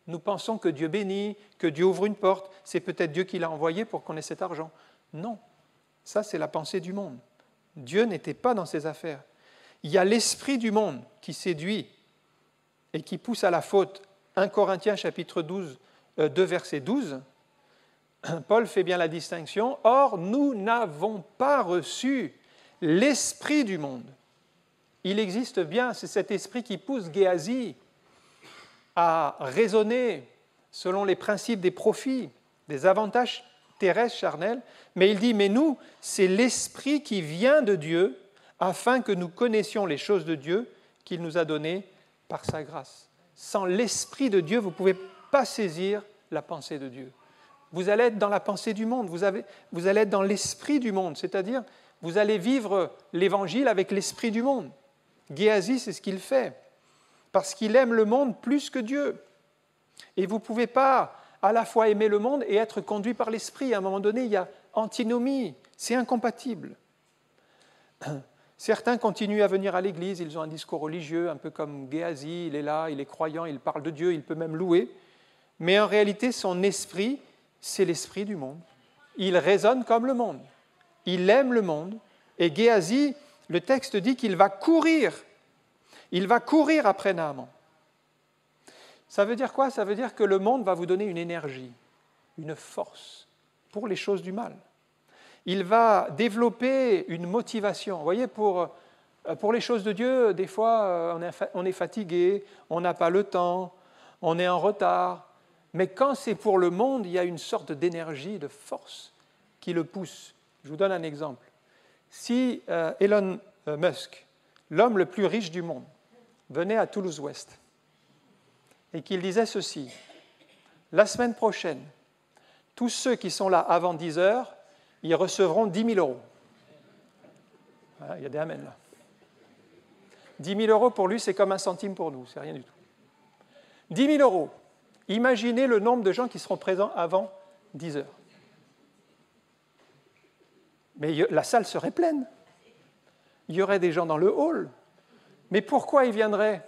Nous pensons que Dieu bénit, que Dieu ouvre une porte. C'est peut-être Dieu qui l'a envoyé pour qu'on ait cet argent. Non, ça c'est la pensée du monde. Dieu n'était pas dans ses affaires. Il y a l'esprit du monde qui séduit et qui pousse à la faute. 1 Corinthiens chapitre 12, 2 verset 12, Paul fait bien la distinction. Or, nous n'avons pas reçu l'esprit du monde. Il existe bien, c'est cet esprit qui pousse Géasi à raisonner selon les principes des profits, des avantages terrestres, charnels. Mais il dit, mais nous, c'est l'esprit qui vient de Dieu afin que nous connaissions les choses de Dieu qu'il nous a données par sa grâce. Sans l'esprit de Dieu, vous ne pouvez pas saisir la pensée de Dieu. Vous allez être dans la pensée du monde, vous allez être dans l'esprit du monde, c'est-à-dire vous allez vivre l'Évangile avec l'esprit du monde. Géasi, c'est ce qu'il fait, parce qu'il aime le monde plus que Dieu. Et vous ne pouvez pas à la fois aimer le monde et être conduit par l'esprit. À un moment donné, il y a antinomie, c'est incompatible. Certains continuent à venir à l'église, ils ont un discours religieux, un peu comme Géasi, il est là, il est croyant, il parle de Dieu, il peut même louer. Mais en réalité, son esprit, c'est l'esprit du monde. Il raisonne comme le monde. Il aime le monde. Et Géasi, le texte dit qu'il va courir. Il va courir après Naaman. Ça veut dire quoi? Ça veut dire que le monde va vous donner une énergie, une force pour les choses du mal. Il va développer une motivation. Vous voyez, pour les choses de Dieu, des fois, on est fatigué, on n'a pas le temps, on est en retard. Mais quand c'est pour le monde, il y a une sorte d'énergie, de force qui le pousse. Je vous donne un exemple. Si Elon Musk, l'homme le plus riche du monde, venait à Toulouse-Ouest et qu'il disait ceci: la semaine prochaine, tous ceux qui sont là avant 10 heures, ils recevront 10 000 euros. Voilà, il y a des amens là. 10 000 euros pour lui, c'est comme un centime pour nous, c'est rien du tout. 10 000 euros. Imaginez le nombre de gens qui seront présents avant 10 heures. Mais la salle serait pleine. Il y aurait des gens dans le hall. Mais pourquoi ils viendraient?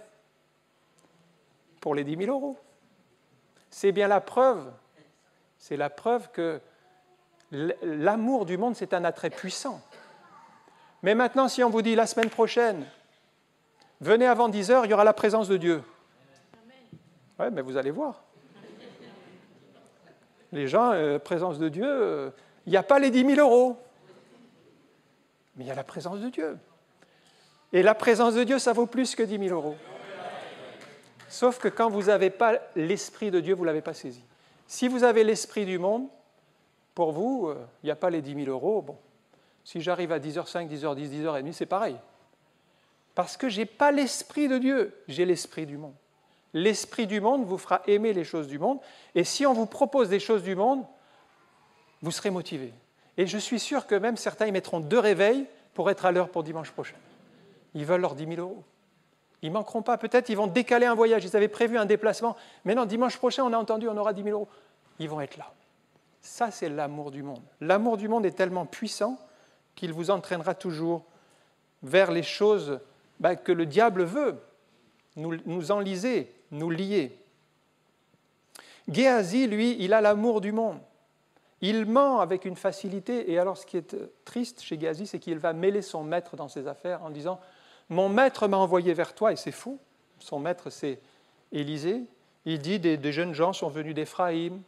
Pour les 10 000 euros. C'est bien la preuve. C'est la preuve que l'amour du monde, c'est un attrait puissant. Mais maintenant, si on vous dit la semaine prochaine, venez avant 10 heures, il y aura la présence de Dieu. Oui, mais vous allez voir. Les gens, présence de Dieu, il n'y a pas les 10 000 euros. Mais il y a la présence de Dieu. Et la présence de Dieu, ça vaut plus que 10 000 euros. Sauf que quand vous n'avez pas l'Esprit de Dieu, vous ne l'avez pas saisi. Si vous avez l'Esprit du monde, pour vous, il n'y a pas les 10 000 euros. Bon, si j'arrive à 10h05, 10h10, 10h30, c'est pareil. Parce que je n'ai pas l'Esprit de Dieu, j'ai l'Esprit du monde. L'Esprit du monde vous fera aimer les choses du monde. Et si on vous propose des choses du monde, vous serez motivé. Et je suis sûr que même certains, ils mettront 2 réveils pour être à l'heure pour dimanche prochain. Ils veulent leurs 10 000 euros. Ils ne manqueront pas. Peut-être ils vont décaler un voyage. Ils avaient prévu un déplacement. Mais non, dimanche prochain, on a entendu, on aura 10 000 euros. Ils vont être là. Ça, c'est l'amour du monde. L'amour du monde est tellement puissant qu'il vous entraînera toujours vers les choses que le diable veut nous enliser, nous lier. Géasi, lui, il a l'amour du monde. Il ment avec une facilité. Et alors, ce qui est triste chez Géasi, c'est qu'il va mêler son maître dans ses affaires en disant « Mon maître m'a envoyé vers toi », et c'est faux. Son maître, c'est Élisée. Il dit « Des jeunes gens sont venus d'Éphraïm.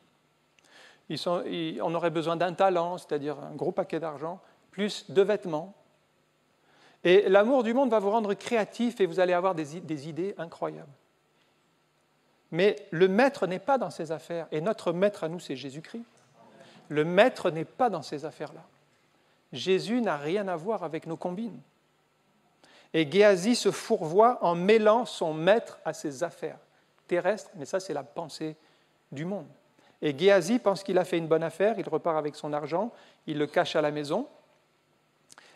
On aurait besoin d'un talent, c'est-à-dire un gros paquet d'argent, plus 2 vêtements. » Et l'amour du monde va vous rendre créatif et vous allez avoir des idées incroyables. Mais le maître n'est pas dans ces affaires. Et notre maître à nous, c'est Jésus-Christ. Le maître n'est pas dans ces affaires-là. Jésus n'a rien à voir avec nos combines. Et Géasi se fourvoie en mêlant son maître à ses affaires terrestres, mais ça, c'est la pensée du monde. Et Géasi pense qu'il a fait une bonne affaire, il repart avec son argent, il le cache à la maison.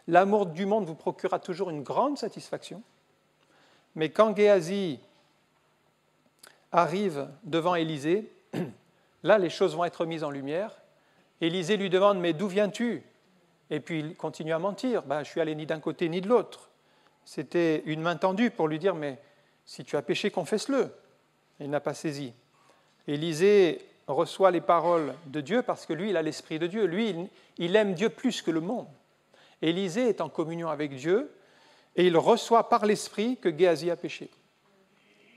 L'amour du monde vous procurera toujours une grande satisfaction, mais quand Géasi arrive devant Élisée, là, les choses vont être mises en lumière. Élisée lui demande « Mais d'où viens-tu » Et puis il continue à mentir. « Je suis allé ni d'un côté ni de l'autre. » C'était une main tendue pour lui dire « Mais si tu as péché, confesse-le. » Il n'a pas saisi. Élisée reçoit les paroles de Dieu parce que lui, il a l'Esprit de Dieu. Lui, il aime Dieu plus que le monde. Élisée est en communion avec Dieu et il reçoit par l'Esprit que Géasi a péché.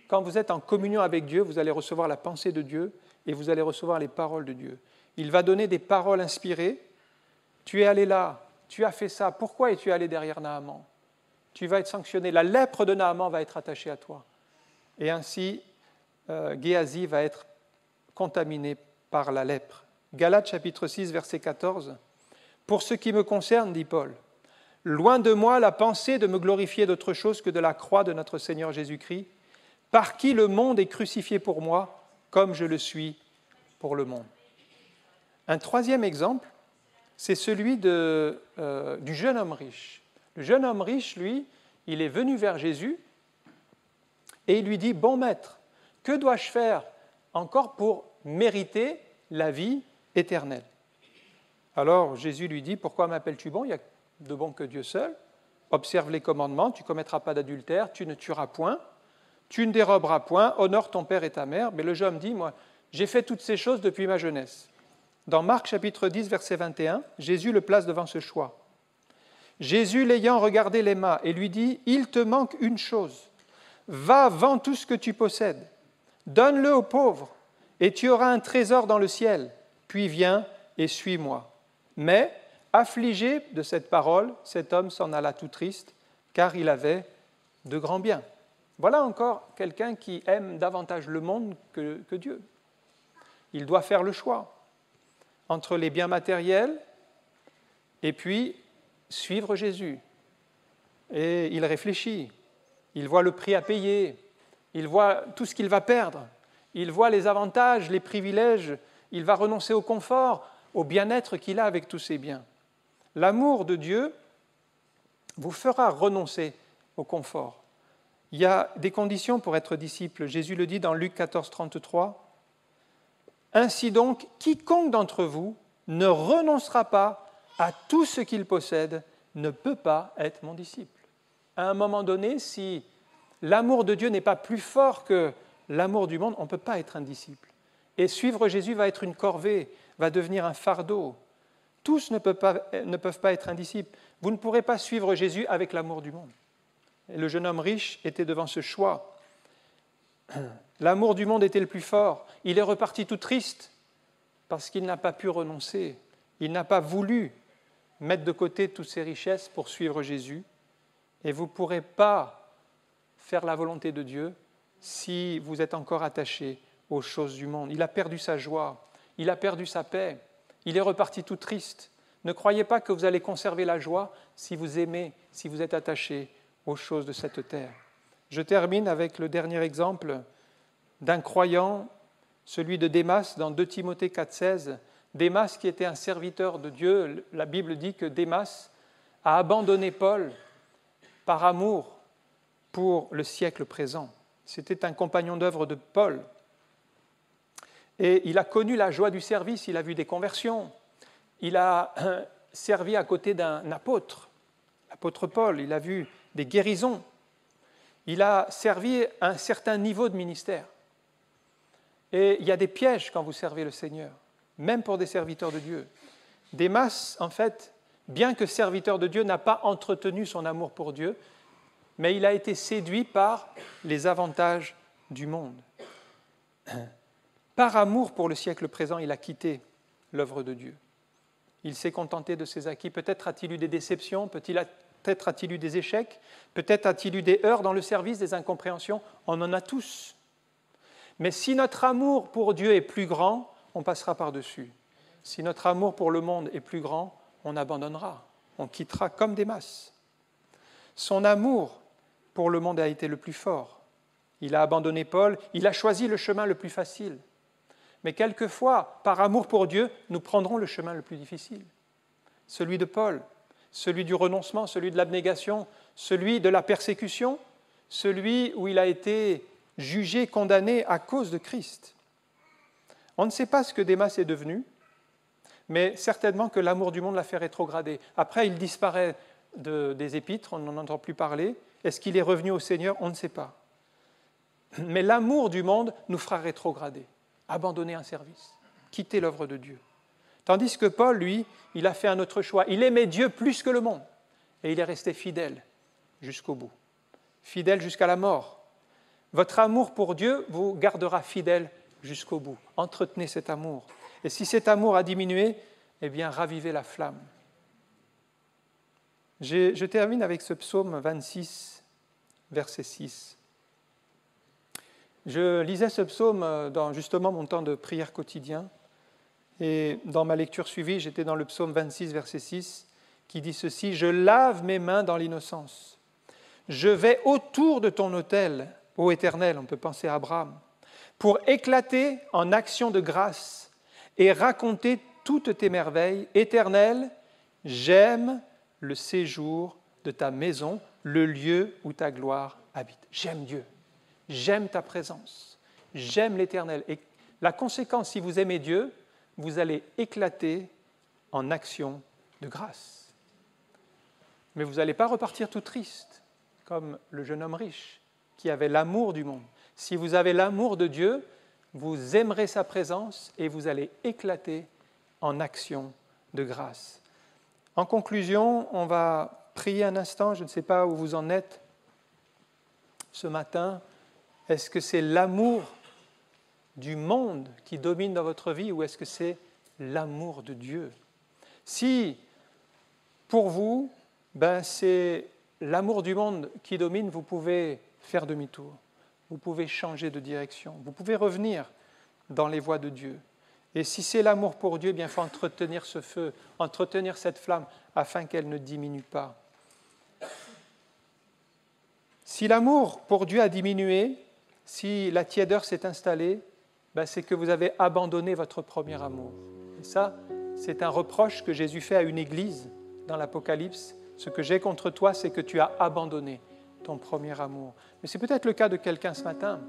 Quand vous êtes en communion avec Dieu, vous allez recevoir la pensée de Dieu et vous allez recevoir les paroles de Dieu. Il va donner des paroles inspirées. Tu es allé là, tu as fait ça, pourquoi es-tu allé derrière Naaman? Tu vas être sanctionné. La lèpre de Naaman va être attachée à toi. Et ainsi, Géasi va être contaminé par la lèpre. Galates chapitre 6, verset 14. « Pour ce qui me concerne, dit Paul, loin de moi la pensée de me glorifier d'autre chose que de la croix de notre Seigneur Jésus-Christ, par qui le monde est crucifié pour moi, comme je le suis pour le monde. » Un troisième exemple, c'est celui du jeune homme riche. Le jeune homme riche, lui, il est venu vers Jésus et il lui dit « Bon maître, que dois-je faire encore pour mériter la vie éternelle ?» Alors Jésus lui dit « Pourquoi m'appelles-tu bon? Il n'y a de bon que Dieu seul. observe les commandements, tu ne commettras pas d'adultère, tu ne tueras point, tu ne déroberas point, honore ton père et ta mère. Mais le jeune homme dit, moi, j'ai fait toutes ces choses depuis ma jeunesse. Dans Marc chapitre 10, verset 21, Jésus le place devant ce choix. Jésus, l'ayant regardé, l'aima et lui dit, il te manque une chose. Va, vends tout ce que tu possèdes, donne-le aux pauvres, et tu auras un trésor dans le ciel. Puis viens et suis-moi. Mais, affligé de cette parole, cet homme s'en alla tout triste, car il avait de grands biens. Voilà encore quelqu'un qui aime davantage le monde que Dieu. Il doit faire le choix entre les biens matériels et puis suivre Jésus. Et il réfléchit, il voit le prix à payer, il voit tout ce qu'il va perdre, il voit les avantages, les privilèges, il va renoncer au confort, au bien-être qu'il a avec tous ses biens. L'amour de Dieu vous fera renoncer au confort. Il y a des conditions pour être disciple. Jésus le dit dans Luc 14, 33. « Ainsi donc, quiconque d'entre vous ne renoncera pas à tout ce qu'il possède ne peut pas être mon disciple. » À un moment donné, si l'amour de Dieu n'est pas plus fort que l'amour du monde, on ne peut pas être un disciple. Et suivre Jésus va être une corvée, va devenir un fardeau. Tous ne peuvent pas être un disciple. Vous ne pourrez pas suivre Jésus avec l'amour du monde. Et le jeune homme riche était devant ce choix. L'amour du monde était le plus fort. Il est reparti tout triste parce qu'il n'a pas pu renoncer. Il n'a pas voulu mettre de côté toutes ses richesses pour suivre Jésus. Et vous ne pourrez pas faire la volonté de Dieu si vous êtes encore attaché aux choses du monde. Il a perdu sa joie, il a perdu sa paix, il est reparti tout triste. Ne croyez pas que vous allez conserver la joie si vous aimez, si vous êtes attaché aux choses de cette terre. Je termine avec le dernier exemple d'un croyant, celui de Démas, dans 2 Timothée 4,16. Démas qui était un serviteur de Dieu, la Bible dit que Démas a abandonné Paul par amour pour le siècle présent. C'était un compagnon d'œuvre de Paul. Et il a connu la joie du service, il a vu des conversions. Il a servi à côté d'un apôtre, l'apôtre Paul, il a vu des guérisons. Il a servi à un certain niveau de ministère. Et il y a des pièges quand vous servez le Seigneur, même pour des serviteurs de Dieu. Démas, en fait, bien que serviteur de Dieu, n'a pas entretenu son amour pour Dieu, mais il a été séduit par les avantages du monde. Par amour pour le siècle présent, il a quitté l'œuvre de Dieu. Il s'est contenté de ses acquis. Peut-être a-t-il eu des déceptions, peut-être a-t-il eu des échecs, peut-être a-t-il eu des heurts dans le service, des incompréhensions. On en a tous. Mais si notre amour pour Dieu est plus grand, on passera par-dessus. Si notre amour pour le monde est plus grand, on abandonnera, on quittera comme Démas. Son amour pour le monde a été le plus fort. Il a abandonné Paul, il a choisi le chemin le plus facile. Mais quelquefois, par amour pour Dieu, nous prendrons le chemin le plus difficile. Celui de Paul, celui du renoncement, celui de l'abnégation, celui de la persécution, celui où il a été jugé, condamné à cause de Christ. On ne sait pas ce que Démas est devenu, mais certainement que l'amour du monde l'a fait rétrograder. Après, il disparaît des épîtres, on n'en entend plus parler. Est-ce qu'il est revenu au Seigneur? On ne sait pas. Mais l'amour du monde nous fera rétrograder, abandonner un service, quitter l'œuvre de Dieu. Tandis que Paul, lui, il a fait un autre choix. Il aimait Dieu plus que le monde et il est resté fidèle jusqu'au bout, fidèle jusqu'à la mort. Votre amour pour Dieu vous gardera fidèle jusqu'au bout. Entretenez cet amour. Et si cet amour a diminué, eh bien, ravivez la flamme. Je termine avec ce psaume 26, verset 6. Je lisais ce psaume dans justement mon temps de prière quotidien. Et dans ma lecture suivie, j'étais dans le psaume 26, verset 6, qui dit ceci: « Je lave mes mains dans l'innocence. Je vais autour de ton autel, ô Éternel », on peut penser à Abraham, « pour éclater en action de grâce et raconter toutes tes merveilles. Éternel, j'aime le séjour de ta maison, le lieu où ta gloire habite. » J'aime Dieu, j'aime ta présence, j'aime l'Éternel. Et la conséquence, si vous aimez Dieu, vous allez éclater en action de grâce. Mais vous n'allez pas repartir tout triste, comme le jeune homme riche, qui avait l'amour du monde. Si vous avez l'amour de Dieu, vous aimerez sa présence et vous allez éclater en action de grâce. En conclusion, on va prier un instant. Je ne sais pas où vous en êtes ce matin. Est-ce que c'est l'amour du monde qui domine dans votre vie ou est-ce que c'est l'amour de Dieu? Si, pour vous, c'est l'amour du monde qui domine, vous pouvez faire demi-tour. Vous pouvez changer de direction. Vous pouvez revenir dans les voies de Dieu. Et si c'est l'amour pour Dieu, il faut entretenir ce feu, entretenir cette flamme afin qu'elle ne diminue pas. Si l'amour pour Dieu a diminué, si la tiédeur s'est installée, c'est que vous avez abandonné votre premier amour. Et ça, c'est un reproche que Jésus fait à une église dans l'Apocalypse. Ce que j'ai contre toi, c'est que tu as abandonné ton premier amour. Mais c'est peut-être le cas de quelqu'un ce matin.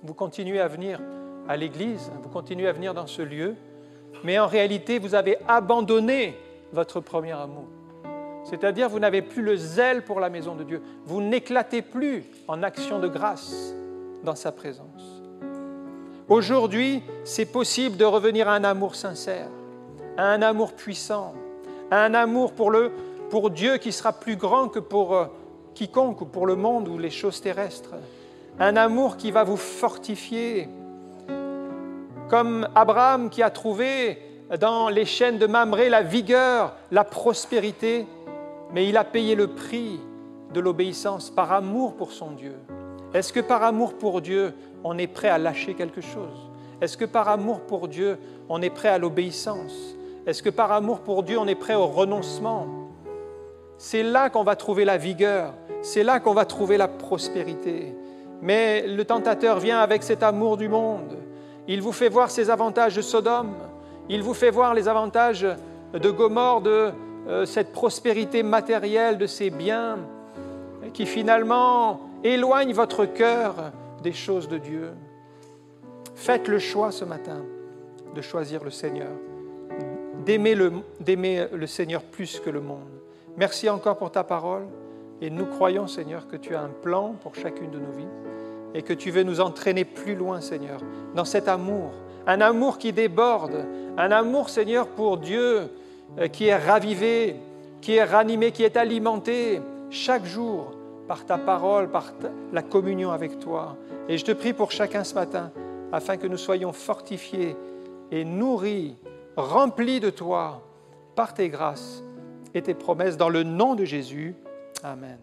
Vous continuez à venir à l'église, vous continuez à venir dans ce lieu, mais en réalité, vous avez abandonné votre premier amour. C'est-à-dire, vous n'avez plus le zèle pour la maison de Dieu. Vous n'éclatez plus en action de grâce dans sa présence. Aujourd'hui, c'est possible de revenir à un amour sincère, à un amour puissant, à un amour pour Dieu qui sera plus grand que pour quiconque ou pour le monde ou les choses terrestres. Un amour qui va vous fortifier, comme Abraham qui a trouvé dans les chaînes de Mamré la vigueur, la prospérité, mais il a payé le prix de l'obéissance par amour pour son Dieu. Est-ce que par amour pour Dieu, on est prêt à lâcher quelque chose? Est-ce que par amour pour Dieu, on est prêt à l'obéissance? Est-ce que par amour pour Dieu, on est prêt au renoncement? C'est là qu'on va trouver la vigueur, c'est là qu'on va trouver la prospérité. Mais le tentateur vient avec cet amour du monde. Il vous fait voir ses avantages de Sodome, il vous fait voir les avantages de Gomorrhe, de cette prospérité matérielle, de ces biens qui finalement éloignent votre cœur des choses de Dieu. Faites le choix ce matin de choisir le Seigneur, d'aimer le Seigneur plus que le monde. Merci encore pour ta parole et nous croyons, Seigneur, que tu as un plan pour chacune de nos vies et que tu veux nous entraîner plus loin, Seigneur, dans cet amour, un amour qui déborde, un amour, Seigneur, pour Dieu qui est ravivé, qui est ranimé, qui est alimenté chaque jour par ta parole, par la communion avec toi. Et je te prie pour chacun ce matin, afin que nous soyons fortifiés et nourris, remplis de toi par tes grâces et tes promesses, dans le nom de Jésus. Amen.